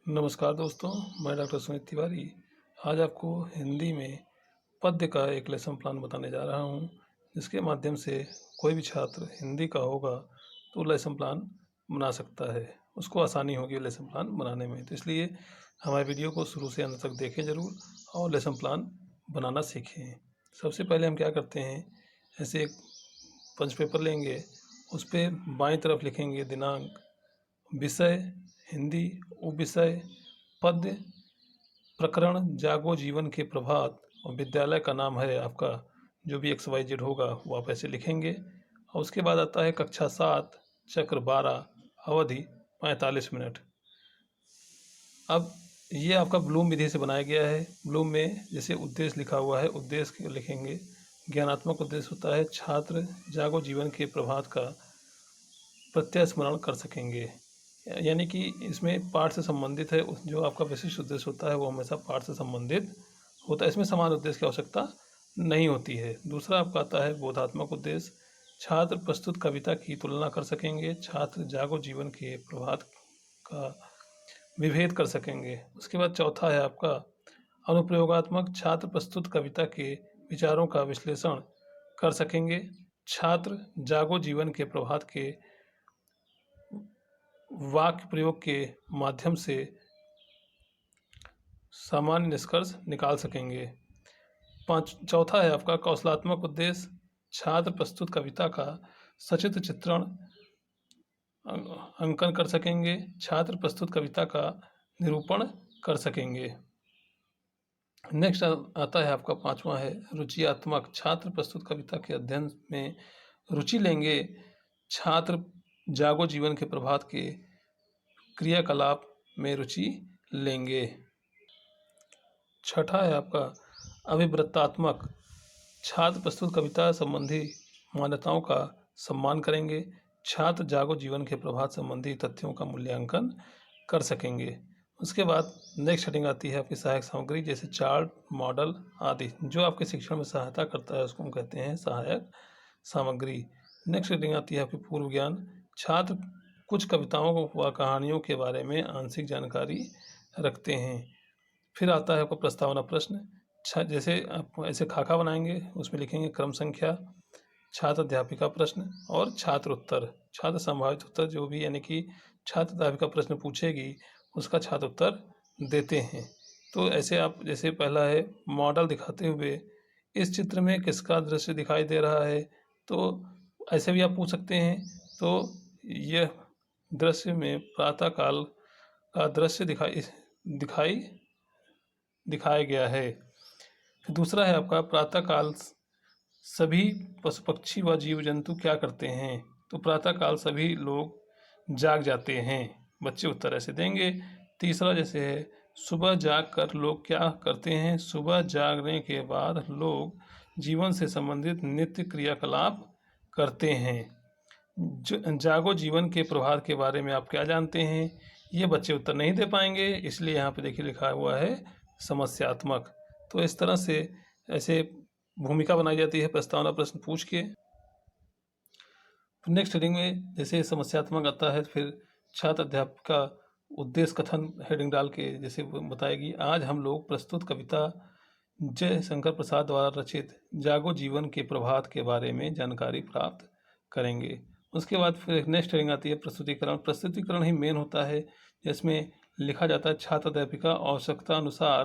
नमस्कार दोस्तों, मैं डॉक्टर सुमित तिवारी आज आपको हिंदी में पद्य का एक लेसन प्लान बताने जा रहा हूँ, जिसके माध्यम से कोई भी छात्र हिंदी का होगा तो लेसन प्लान बना सकता है। उसको आसानी होगी लेसन प्लान बनाने में। तो इसलिए हमारे वीडियो को शुरू से अंत तक देखें ज़रूर और लेसन प्लान बनाना सीखें। सबसे पहले हम क्या करते हैं, ऐसे एक पंच पेपर लेंगे, उस पर बाईं तरफ लिखेंगे दिनांक, विषय हिंदी, उपविषय पद्य, प्रकरण जागो जीवन के प्रभात और विद्यालय का नाम है आपका जो भी XYZ होगा वो आप ऐसे लिखेंगे। और उसके बाद आता है कक्षा 7 चक्र 12 अवधि 45 मिनट। अब ये आपका ब्लूम विधि से बनाया गया है। ब्लूम में जैसे उद्देश्य लिखा हुआ है, उद्देश्य लिखेंगे। ज्ञानात्मक उद्देश्य होता है छात्र जागो जीवन के प्रभात का प्रत्यय स्मरण कर सकेंगे, यानी कि इसमें पाठ से संबंधित है। जो आपका विशिष्ट उद्देश्य होता है वो हमेशा पाठ से संबंधित होता है, इसमें समान उद्देश्य की आवश्यकता नहीं होती है। दूसरा आपका आता है बोधात्मक उद्देश्य, छात्र प्रस्तुत कविता की तुलना कर सकेंगे, छात्र जागो जीवन के प्रभात का विभेद कर सकेंगे। उसके बाद चौथा है आपका अनुप्रयोगात्मक, छात्र प्रस्तुत कविता के विचारों का विश्लेषण कर सकेंगे, छात्र जागो जीवन के प्रभात के वाक्य प्रयोग के माध्यम से सामान्य निष्कर्ष निकाल सकेंगे। चौथा है आपका कौशलात्मक उद्देश्य, छात्र प्रस्तुत कविता का सचित्र चित्रण अंकन कर सकेंगे, छात्र प्रस्तुत कविता का निरूपण कर सकेंगे। नेक्स्ट आता है आपका पांचवा है रुचियात्मक, छात्र प्रस्तुत कविता के अध्ययन में रुचि लेंगे, छात्र जागो जीवन के प्रभात के क्रियाकलाप में रुचि लेंगे। छठा है आपका अभिवृत्तात्मक, छात्र प्रस्तुत कविता संबंधी मान्यताओं का सम्मान करेंगे, छात्र जागो जीवन के प्रभात संबंधी तथ्यों का मूल्यांकन कर सकेंगे। उसके बाद नेक्स्ट हेडिंग आती है आपकी सहायक सामग्री, जैसे चार्ट, मॉडल आदि। जो आपके शिक्षण में सहायता करता है उसको हम कहते हैं सहायक सामग्री। नेक्स्ट हेडिंग आती है आपकी पूर्व ज्ञान, छात्र कुछ कविताओं व कहानियों के बारे में आंशिक जानकारी रखते हैं। फिर आता है आपका प्रस्तावना प्रश्न, जैसे आप ऐसे खाका बनाएंगे, उसमें लिखेंगे क्रम संख्या, छात्र अध्यापिका प्रश्न और छात्र उत्तर, छात्र संभावित उत्तर जो भी, यानी कि छात्र अध्यापिका प्रश्न पूछेगी उसका छात्र उत्तर देते हैं। तो ऐसे आप, जैसे पहला है मॉडल दिखाते हुए, इस चित्र में किसका दृश्य दिखाई दे रहा है, तो ऐसे भी आप पूछ सकते हैं। तो यह दृश्य में प्रातःकाल का दृश्य दिखाया गया है। दूसरा है आपका प्रातःकाल सभी पशु पक्षी व जीव जंतु क्या करते हैं, तो प्रातःकाल सभी लोग जाग जाते हैं, बच्चे उत्तर ऐसे देंगे। तीसरा जैसे है सुबह जाग कर लोग क्या करते हैं, सुबह जागने के बाद लोग जीवन से संबंधित नित्य क्रियाकलाप करते हैं। जागो जीवन के प्रभात के बारे में आप क्या जानते हैं, ये बच्चे उत्तर नहीं दे पाएंगे, इसलिए यहाँ पे देखिए लिखा हुआ है समस्यात्मक। तो इस तरह से ऐसे भूमिका बनाई जाती है प्रस्तावना प्रश्न पूछ के। नेक्स्ट हेडिंग में जैसे समस्यात्मक आता है, फिर छात्र अध्यापिका उद्देश्य कथन हेडिंग डाल के जैसे बताएगी, आज हम लोग प्रस्तुत कविता जय शंकर प्रसाद द्वारा रचित जागो जीवन के प्रभात के बारे में जानकारी प्राप्त करेंगे। उसके बाद फिर नेक्स्ट हेडिंग आती है प्रस्तुतिकरण। प्रस्तुतिकरण ही मेन होता है, जिसमें लिखा जाता है छात्र अध्यापिका आवश्यकता अनुसार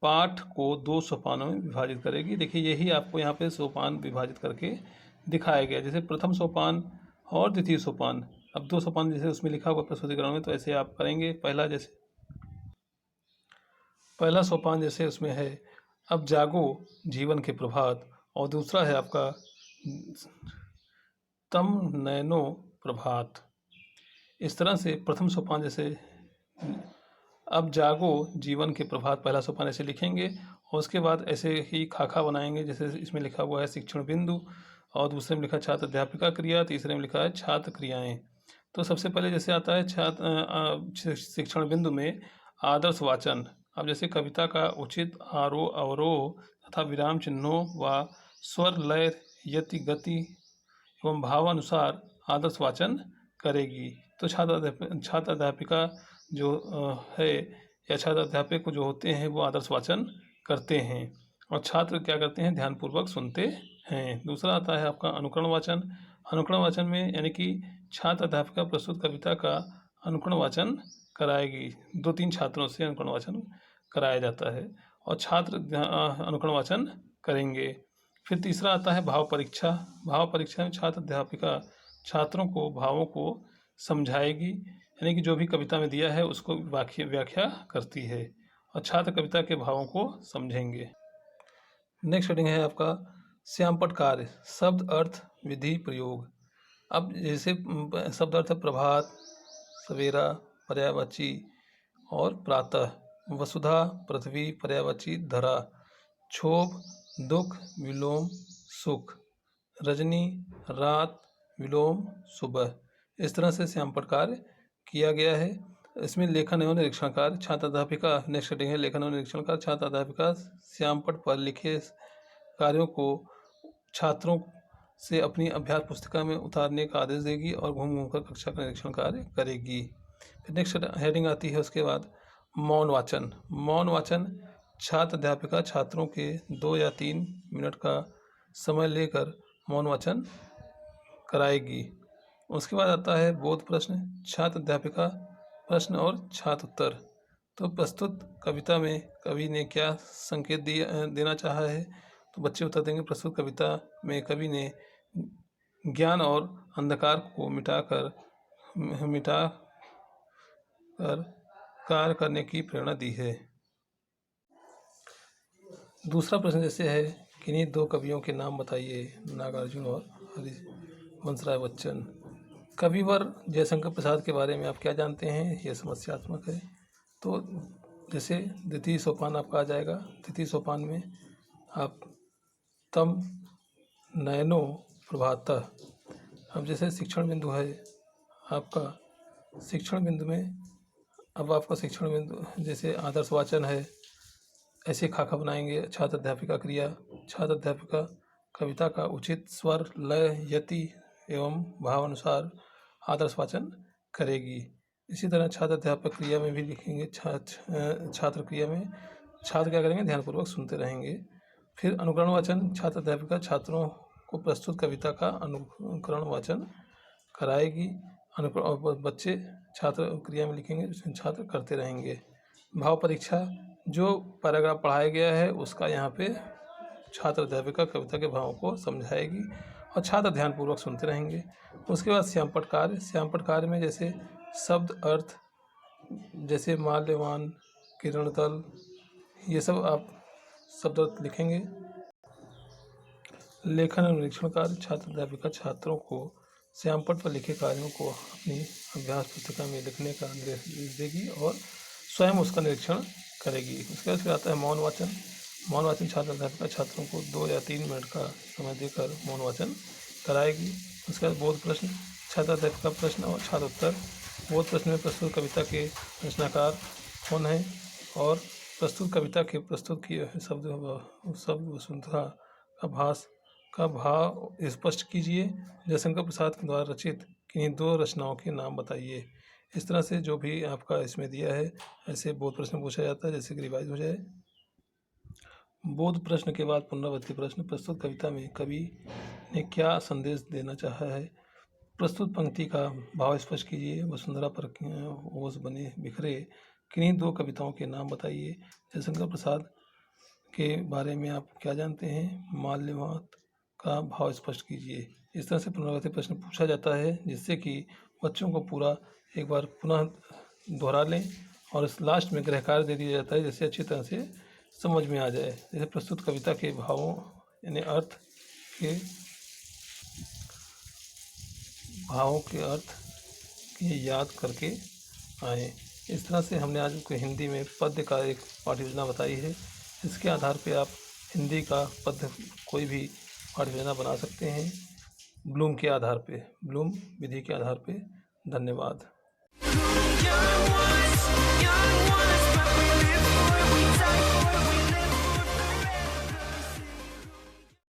पाठ को 2 सोपानों में विभाजित करेगी। देखिए यही आपको यहाँ पे सोपान विभाजित करके दिखाया गया, जैसे प्रथम सोपान और द्वितीय सोपान। अब 2 सोपान जैसे उसमें लिखा हुआ प्रस्तुतिकरण में, तो ऐसे आप करेंगे। पहला सोपान जैसे उसमें है अब जागो जीवन के प्रभात, और दूसरा है आपका तम नैनो प्रभात। इस तरह से प्रथम सोपान जैसे अब जागो जीवन के प्रभात, पहला सोपान ऐसे लिखेंगे, और उसके बाद ऐसे ही खाका बनाएंगे, जैसे इसमें लिखा हुआ है शिक्षण बिंदु, और दूसरे में लिखा छात्र अध्यापिका क्रिया, तीसरे में लिखा है छात्र क्रियाएं। तो सबसे पहले जैसे आता है छात्र शिक्षण बिंदु में आदर्श वाचन। अब जैसे कविता का उचित आरोह अवरोह तथा विराम चिन्हों व स्वर लय यति गति एवं भावानुसार आदर्श वाचन करेगी। तो छात्र अध्यापिका जो है या छात्र अध्यापक जो होते हैं वो आदर्श वाचन करते हैं और छात्र क्या करते हैं, ध्यानपूर्वक सुनते हैं। दूसरा आता है आपका अनुकरण वाचन। अनुकरण वाचन में यानी कि छात्र अध्यापिका प्रस्तुत कविता का अनुकरण वाचन कराएगी। 2-3 छात्रों से अनुकरण वाचन कराया जाता है और छात्र अनुकरण वाचन करेंगे। फिर तीसरा आता है भाव परीक्षा। भाव परीक्षा में छात्र अध्यापिका छात्रों को भावों को समझाएगी, यानी कि जो भी कविता में दिया है उसको व्याख्या करती है और छात्र कविता के भावों को समझेंगे। नेक्स्ट हेडिंग है आपका श्यामपट कार्य, शब्द अर्थ विधि प्रयोग। अब जैसे शब्द अर्थ है प्रभात, सवेरा, पर्यायवाची और प्रातः, वसुधा, पृथ्वी, पर्यायवाची धरा, क्षोभ, दुख, विलोम, सुख, रजनी, रात, विलोम, सुबह। इस तरह से श्यामपट कार्य किया गया है। इसमें लेखन एवं निरीक्षण कार्य, छात्र अध्यापिका, नेक्स्ट हेडिंग है लेखन एवं निरीक्षण कार्य। छात्र अध्यापिका श्यामपट पर लिखे कार्यों को छात्रों से अपनी अभ्यास पुस्तिका में उतारने का आदेश देगी और घूम घूमकर कक्षा का निरीक्षण कार्य करेगी। फिर नेक्स्ट हेडिंग आती है उसके बाद मौन वाचन। मौन वाचन छात्र अध्यापिका छात्रों के 2 या 3 मिनट का समय लेकर मौन वाचन कराएगी। उसके बाद आता है बोध प्रश्न। छात्र अध्यापिका प्रश्न और छात्र उत्तर। तो प्रस्तुत कविता में कवि ने क्या संकेत देना चाहा है, तो बच्चे उत्तर देंगे। प्रस्तुत कविता में कवि ने ज्ञान और अंधकार को मिटा कर कार्य करने की प्रेरणा दी है। दूसरा प्रश्न जैसे है, किन्हीं 2 कवियों के नाम बताइए, नागार्जुन और हरिवंशराय बच्चन। कविवर जयशंकर प्रसाद के बारे में आप क्या जानते हैं, यह समस्यात्मक है। तो जैसे द्वितीय सोपान आपका आ जाएगा। द्वितीय सोपान में आप तम नयनो प्रभातः। अब जैसे शिक्षण बिंदु है आपका, शिक्षण बिंदु में अब आपका शिक्षण बिंदु जैसे आदर्श वाचन है, ऐसे खाका बनाएंगे। छात्र अध्यापिका क्रिया, छात्र अध्यापिका कविता का उचित स्वर, लय, यति एवं भाव अनुसार आदर्श वाचन करेगी। इसी तरह छात्र अध्यापक क्रिया में भी लिखेंगे। छात्र क्रिया में छात्र क्या करेंगे, ध्यानपूर्वक सुनते रहेंगे। फिर अनुकरण वाचन, छात्र अध्यापिका छात्रों को प्रस्तुत कविता का अनुकरण वाचन कराएगी। बच्चे छात्र क्रिया में लिखेंगे, छात्र करते रहेंगे। भाव परीक्षा, जो पैराग्राफ पढ़ाया गया है उसका यहाँ पे छात्र अध्यापिका कविता के भावों को समझाएगी और छात्र ध्यानपूर्वक सुनते रहेंगे। उसके बाद श्यामपट कार्य। श्यामपट कार्य में जैसे शब्द अर्थ, जैसे माल्यवान, किरणतल, ये सब आप शब्द अर्थ लिखेंगे। लेखन और निरीक्षण कार्य, छात्र अध्यापिका छात्रों को श्यामपट पर लिखे कार्यों को अपनी अभ्यास पुस्तिका में लिखने का निर्देश देगी और स्वयं उसका निरीक्षण करेगी। उसके बाद फिर आता है मौन वाचन। मौन वाचन छात्र अध्यापिका छात्रों को 2 या 3 मिनट का समय देकर मौन वाचन कराएगी। उसके बाद बोध प्रश्न, छात्र अध्यापिका प्रश्न और छात्र उत्तर। बोध प्रश्न में प्रस्तुत कविता के रचनाकार कौन है और प्रस्तुत कविता के प्रस्तुत किए शब्द वसुंधरा का भाव स्पष्ट कीजिए। जयशंकर प्रसाद के द्वारा रचित किन्हीं 2 रचनाओं के नाम बताइए। इस तरह से जो भी आपका इसमें दिया है ऐसे बोध प्रश्न पूछा जाता है, जैसे कि रिवाइज हो जाए। बोध प्रश्न के बाद पुनरावृत्ति प्रश्न। प्रस्तुत कविता में कवि ने क्या संदेश देना चाहा है, प्रस्तुत पंक्ति का भाव स्पष्ट कीजिए। वसुंधरा पर ओस बने बिखरे, किन्हीं 2 कविताओं के नाम बताइए। जयशंकर प्रसाद के बारे में आप क्या जानते हैं, माल्यवान का भाव स्पष्ट कीजिए। इस तरह से पुनरावृत्ति प्रश्न पूछा जाता है, जिससे कि बच्चों को पूरा एक बार पुनः दोहरा लें और इस लास्ट में गृह कार्य दे दिया जाता है, जिससे अच्छी तरह से समझ में आ जाए। जैसे प्रस्तुत कविता के भावों यानी भावों के अर्थ की याद करके आए। इस तरह से हमने आज को हिंदी में पद्य का एक पाठ्य योजना बताई है। इसके आधार पे आप हिंदी का पद्य कोई भी पाठ्य योजना बना सकते हैं ब्लूम के आधार पे, ब्लूम विधि के आधार पे। धन्यवाद। Young ones, but we live for, we die for.